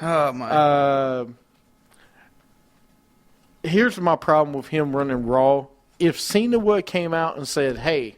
Oh, my. Here's my problem with him running Raw. If Cena would have came out and said, hey,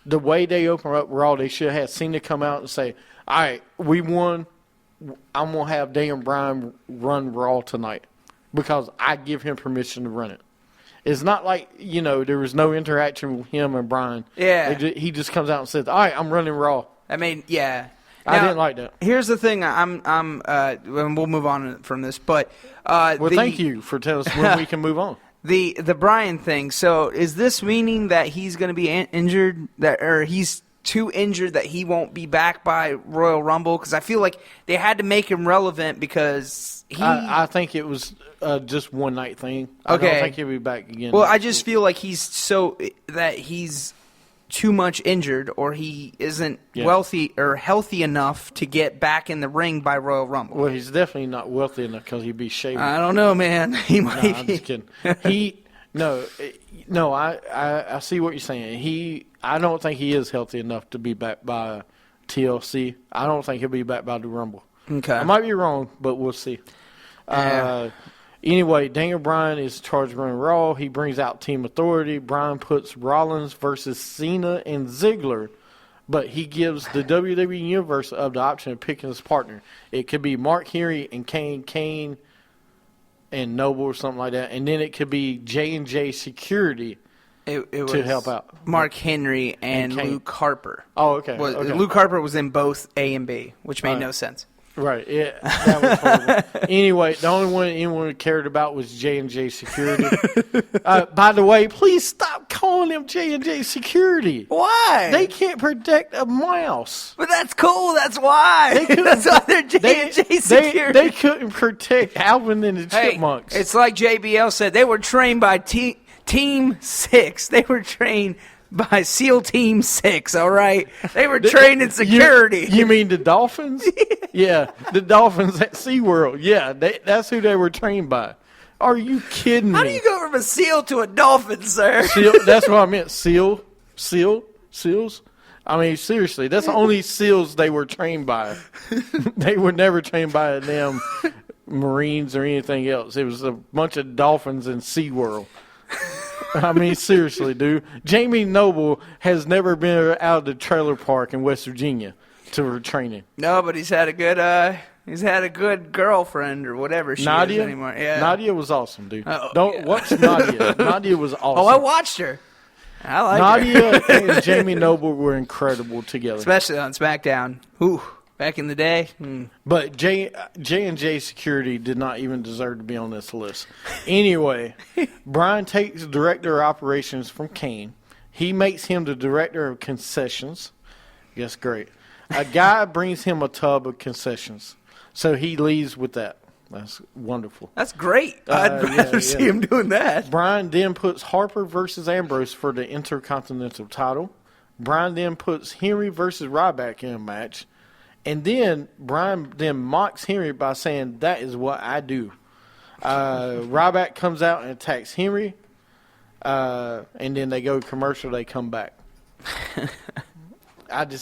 the way they open up Raw, they should have had Cena come out and say, all right, we won. I'm going to have Daniel Bryan run Raw tonight because I give him permission to run it. It's not like, there was no interaction with him and Bryan. Yeah. He just comes out and says, all right, I'm running Raw. I mean, yeah. I didn't like that. Here's the thing. And we'll move on from this, but thank you for telling us when we can move on. The Bryan thing. So, is this meaning that he's going to be injured, or he's too injured that he won't be back by Royal Rumble? Because I feel like they had to make him relevant because I think it was just one night thing. I don't think he'll be back again. Well, I just feel like he's too much injured, or he isn't wealthy or healthy enough to get back in the ring by Royal Rumble. Well, he's definitely not wealthy enough because he'd be shaving. I don't know, man. He might be. I'm just kidding. I see what you're saying. I don't think he is healthy enough to be back by TLC. I don't think he'll be back by the Rumble. Okay. I might be wrong, but we'll see. Anyway, Daniel Bryan is charged running Raw. He brings out Team Authority. Bryan puts Rollins versus Cena and Ziggler, but he gives the WWE Universe of the option of picking his partner. It could be Mark Henry and Kane and Noble or something like that, and then it could be J&J Security to help out. Mark Henry and Luke Harper. Oh, okay. Luke Harper was in both A and B, which made no sense. Right, yeah, that was horrible. Anyway, the only one anyone cared about was J&J Security. By the way, please stop calling them J&J Security. Why? They can't protect a mouse. But that's cool. That's why. That's why they're J&J Security. They couldn't protect Alvin and the Chipmunks. It's like JBL said. They were trained by Team 6. They were trained by SEAL Team 6, all right? They were trained in security. You mean the Dolphins? Yeah, the Dolphins at SeaWorld. Yeah, that's who they were trained by. Are you kidding me? How do you go from a SEAL to a Dolphin, sir? That's what I meant. SEALs? I mean, seriously, that's the only SEALs they were trained by. They were never trained by them Marines or anything else. It was a bunch of Dolphins in SeaWorld. I mean, seriously, dude. Jamie Noble has never been out of the trailer park in West Virginia to training. No, but he's had a good girlfriend or whatever she is anymore. Yeah. Nadia was awesome, dude. Don't watch Nadia. Nadia was awesome. Oh, I watched her. I like Nadia her. and Jamie Noble were incredible together, especially on SmackDown. Ooh. Back in the day. But J&J Security did not even deserve to be on this list. Anyway, Bryan takes Director of Operations from Kane. He makes him the Director of Concessions. Yes, great. A guy brings him a tub of concessions. So he leaves with that. That's wonderful. That's great. I'd rather see him doing that. Bryan then puts Harper versus Ambrose for the Intercontinental title. Bryan then puts Henry versus Ryback in a match. And then Bryan then mocks Henry by saying, that is what I do. Ryback comes out and attacks Henry. And then they go commercial. They come back. I'd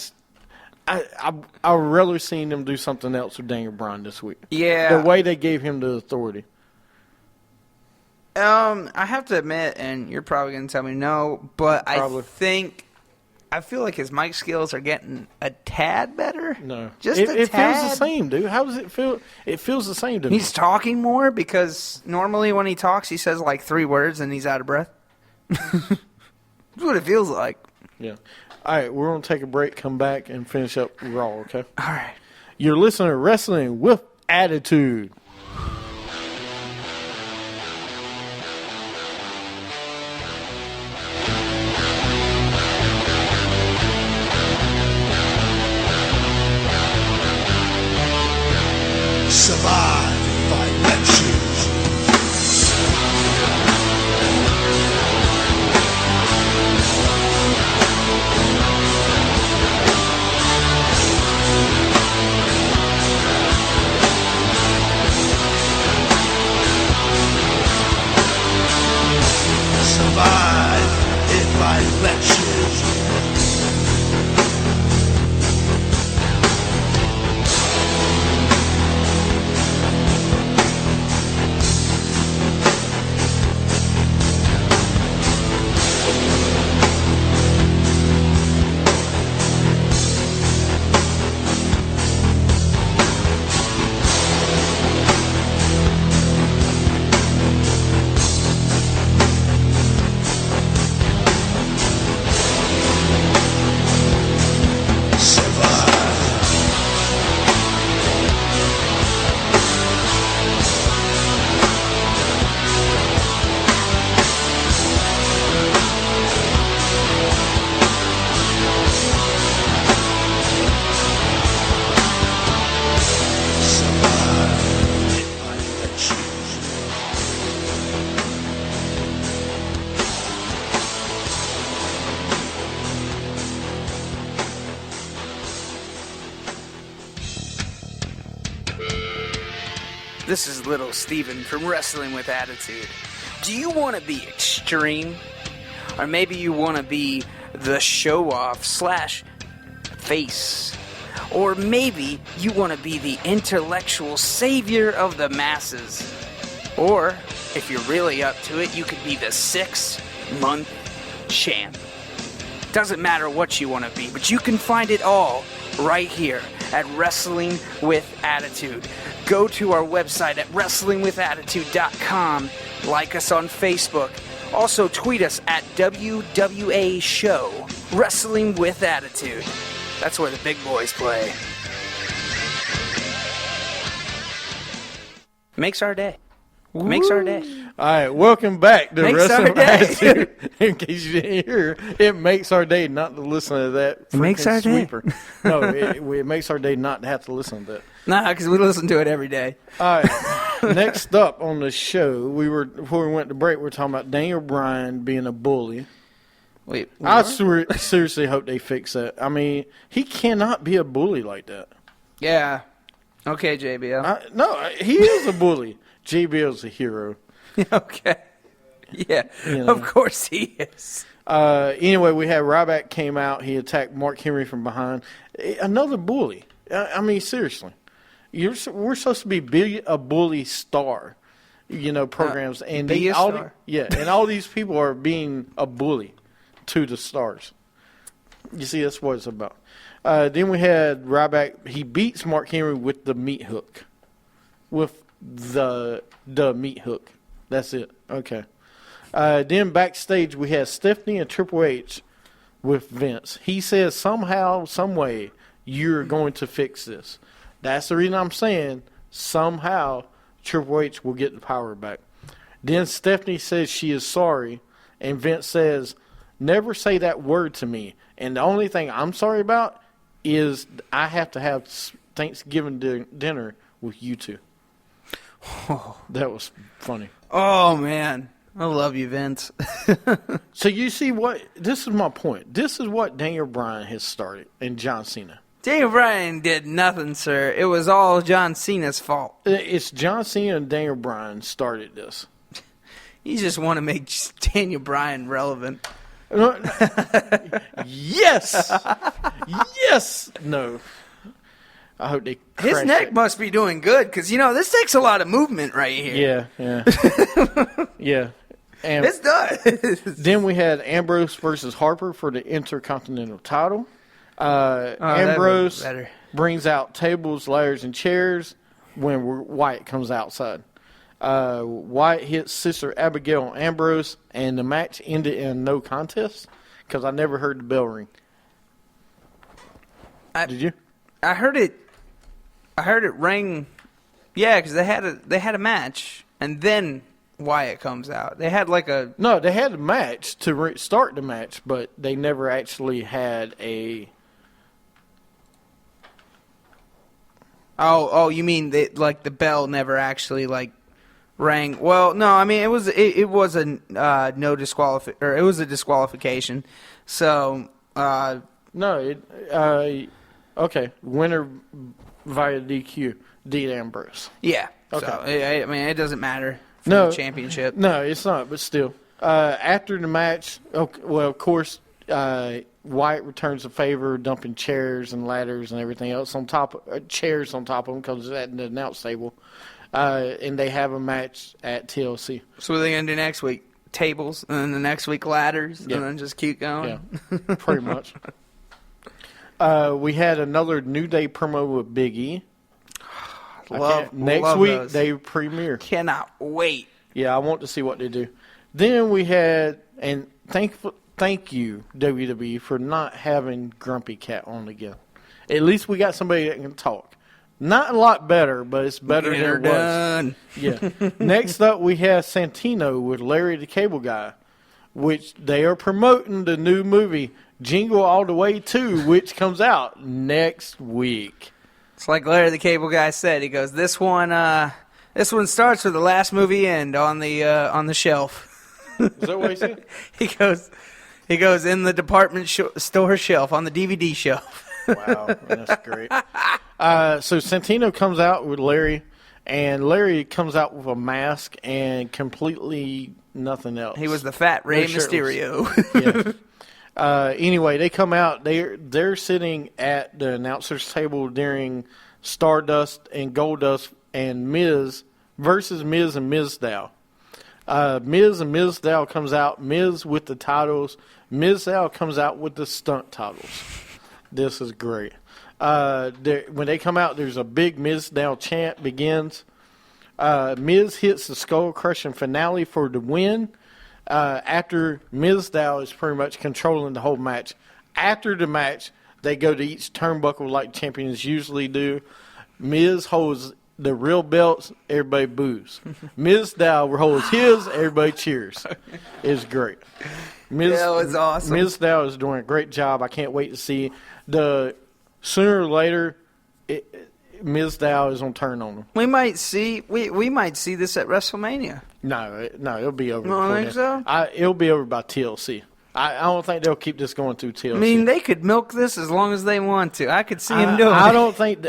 rather seen them do something else with Daniel Bryan this week. Yeah. The way they gave him the authority. I have to admit, and you're probably going to tell me no, but I feel like his mic skills are getting a tad better. No. Just it tad. feels the same, dude. How does it feel? It feels the same to me. He's talking more because normally when he talks, he says like 3 words and he's out of breath. That's what it feels like. Yeah. All right, we're going to take a break, come back, and finish up Raw, okay? All right. You're listening to Wrestling with Attitude. Survive by wet shoes. Survive if I let you. This is Little Steven from Wrestling with Attitude. Do you want to be extreme? Or maybe you want to be the show-off / face? Or maybe you want to be the intellectual savior of the masses? Or, if you're really up to it, you could be the 6-month champ. Doesn't matter what you want to be, but you can find it all right here at Wrestling with Attitude. Go to our website at wrestlingwithattitude.com. Like us on Facebook. Also tweet us at WWA Show. Wrestling with Attitude. That's where the big boys play. Makes our day. Makes our day. All right, welcome back to Makes Wrestling our day. Attitude. In case you didn't hear, it makes our day not to listen to that. It makes our day. Sweeper. No, it makes our day not to have to listen to that. Nah, because we listen to it every day. All right, next up on the show, before we went to break, we were talking about Daniel Bryan being a bully. Wait, I seriously hope they fix that. I mean, he cannot be a bully like that. Yeah. Okay, JBL. No, he is a bully. JBL's a hero. Okay. Yeah, You know. of course he is. Anyway, we had Ryback came out. He attacked Mark Henry from behind. Another bully. I mean, seriously. We're supposed to be a bully star, programs. And be a star. and all these people are being a bully to the stars. You see, that's what it's about. Then we had Ryback. He beats Mark Henry with the meat hook. With the meat hook. That's it. Okay. Then backstage we had Stephanie and Triple H with Vince. He says somehow, some way, you're going to fix this. That's the reason I'm saying somehow Triple H will get the power back. Then Stephanie says she is sorry, and Vince says, never say that word to me. And the only thing I'm sorry about is I have to have Thanksgiving dinner with you two. Oh. That was funny. Oh, man. I love you, Vince. So you see this is my point. This is what Daniel Bryan has started and John Cena. Daniel Bryan did nothing, sir. It was all John Cena's fault. It's John Cena and Daniel Bryan started this. You just want to make Daniel Bryan relevant. Yes! Yes! No. I hope they His crash neck it. must be doing good because, this takes a lot of movement right here. Yeah. Yeah. And It does. then we had Ambrose versus Harper for the Intercontinental title. Ambrose better. brings out tables, ladders, and chairs when Wyatt comes outside. Wyatt hits Sister Abigail on Ambrose, and the match ended in no contest because I never heard the bell ring. Did you? I heard it ring. Yeah, because they had a match, and then Wyatt comes out. They had No, they had a match to start the match, but they never actually had a. Oh, you mean the bell never actually rang? Well, no, I mean it was a no disqualify or it was a disqualification. So No, okay, winner via DQ, Dean Ambrose. yeah. Okay. So I mean it doesn't matter for No. the championship. No, it's not, but still. After the match, of course, Wyatt returns the favor, dumping chairs and ladders and everything else on top, chairs on top of them because it's at the announce table. And they have a match at TLC. So what are they gonna do next week? Tables, and then the next week ladders, Yeah. and then just keep going. Yeah, pretty much. We had another New Day promo with Big E. Next week those. they premiere. Cannot wait. Yeah, I want to see what they do. Then we had, and thank you WWE for not having Grumpy Cat on again. At least we got somebody that can talk. Not a lot better, but it's better Get than her it was. done. Yeah. Next up, we have Santino with Larry the Cable Guy, which they are promoting the new movie Jingle All the Way 2, which comes out next week. It's like Larry the Cable Guy said. He goes, "This one starts with the last movie end on the shelf." Is that what he said? He goes in the department store shelf on the DVD shelf. Wow, that's great. So Santino comes out with Larry, And Larry comes out with a mask and completely nothing else. He was the fat Rey They're shirtless. Mysterio. Yeah. Anyway, they come out. They're sitting at the announcer's table during Stardust and Goldust and Miz versus Miz and Mizdow. Miz and Mizdow comes out. Miz with the titles. Mizdow comes out with the stunt titles. This is great. When they come out, there's a big Mizdow chant begins. Miz hits the skull-crushing finale for the win. After Mizdow is pretty much controlling the whole match. After the match, they go to each turnbuckle like champions usually do. Miz holds the real belts, everybody boos. Mizdow holds his, everybody cheers. It's great. That was awesome. Mizdow is doing a great job. I can't wait to see. Sooner or later, Mizdow is going to turn on him. We might see this at WrestleMania. No, it'll be over. You don't think so? It'll be over by TLC. I don't think they'll keep this going through TLC. I mean, they could milk this as long as they want to. I could see him doing it. I don't think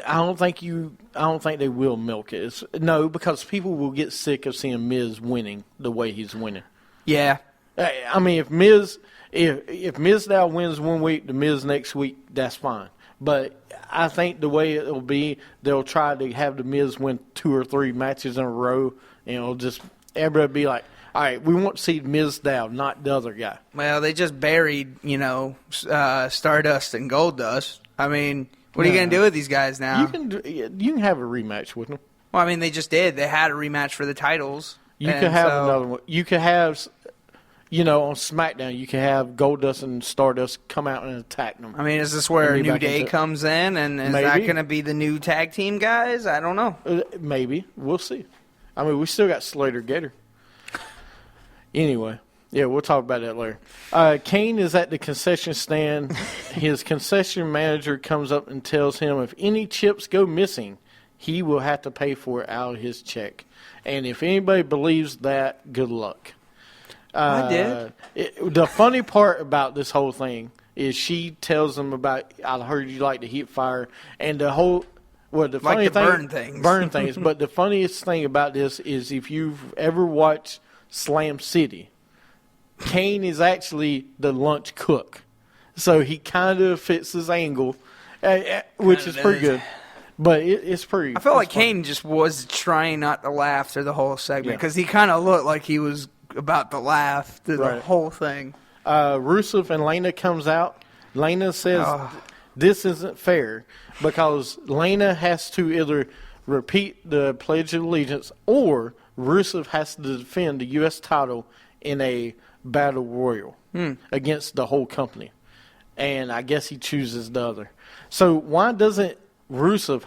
they will milk it. No, because people will get sick of seeing Miz winning the way he's winning. Yeah. I mean, if Mizdow wins one week, the Miz next week, that's fine. But I think the way it'll be, they'll try to have the Miz win 2 or 3 matches in a row, and it'll just everybody be like, all right, we want to see Mizdow, not the other guy. Well, they just buried, Stardust and Goldust. I mean, what are you going to do with these guys now? You can have a rematch with them. Well, I mean, they just did. They had a rematch for the titles. You could have another one. You could have, on SmackDown, you could have Goldust and Stardust come out and attack them. I mean, is this where New Day comes in, and is that going to be the new tag team guys? I don't know. Maybe. We'll see. I mean, we still got Slater Gator. Anyway, yeah, we'll talk about that later. Kane is at the concession stand. His concession manager comes up and tells him if any chips go missing, he will have to pay for it out of his check. And if anybody believes that, good luck. I did. The funny part about this whole thing is she tells him about, I heard you like to heat fire, and the whole... Well, the funny thing, burn things. Burn things. But the funniest thing about this is if you've ever watched Slam City, Kane is actually the lunch cook. So he kind of fits his angle, which is pretty good. But it's pretty... I felt like Kane just was trying not to laugh through the whole segment because he kind of looked like he was about to laugh through the whole thing. Rusev and Lana comes out. Lana says this isn't fair because Lana has to either repeat the Pledge of Allegiance or Rusev has to defend the U.S. title in a battle royal against the whole company. And I guess he chooses the other. So why doesn't Rusev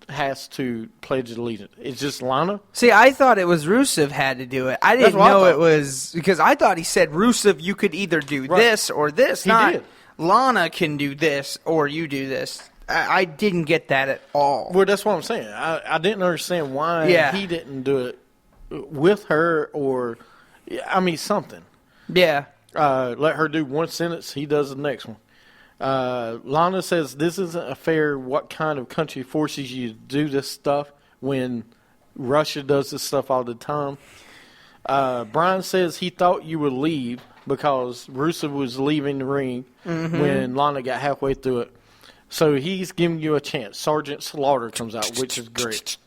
has to pledge allegiance? It's just Lana? See, I thought it was Rusev had to do it. I didn't know it was... Because I thought he said, Rusev, you could either do this or this. He did. Lana can do this or you do this. I didn't get that at all. Well, that's what I'm saying. I didn't understand why he didn't do it with her or... I mean, something. Yeah. Let her do one sentence, he does the next one. Lana says this isn't fair. What kind of country forces you to do this stuff when Russia does this stuff all the time? Brian says he thought you would leave because Rusev was leaving the ring when Lana got halfway through it. So he's giving you a chance. Sergeant Slaughter comes out, which is great.